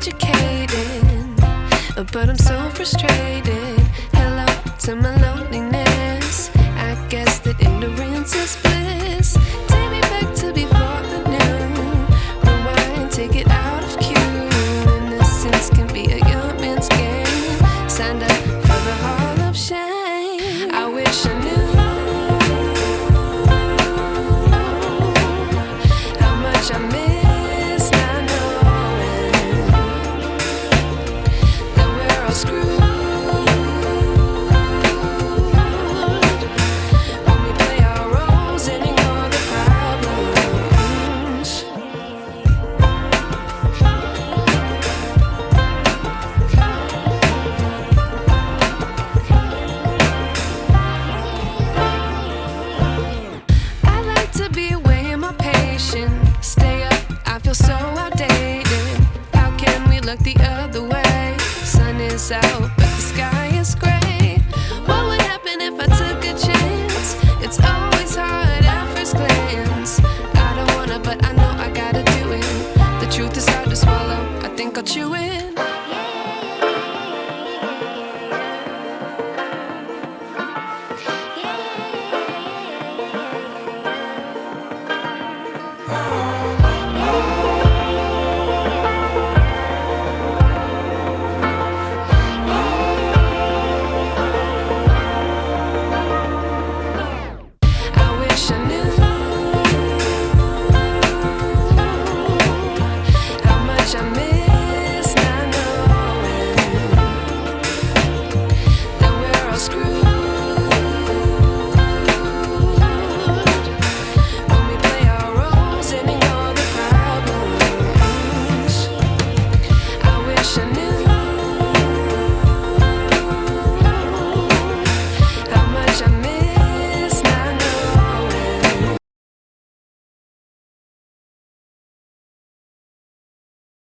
educated, but I'm so frustrated. Hello to my loneliness. I guess that ignorance is bliss. Take me back to before the new. Rewind, take it out of cue. Innocence can be a young man's game. Signed up for the hall of shame. I wish I knew how much I miss not knowing that we're all screwed. Stay up, I feel so outdated. How can we look the other way? Sun is out, but the sky is gray. What would happen if I took a chance? It's always hard at first glance. I don't wanna, but I know I gotta do it. The truth is hard to swallow, I think I'll chew it.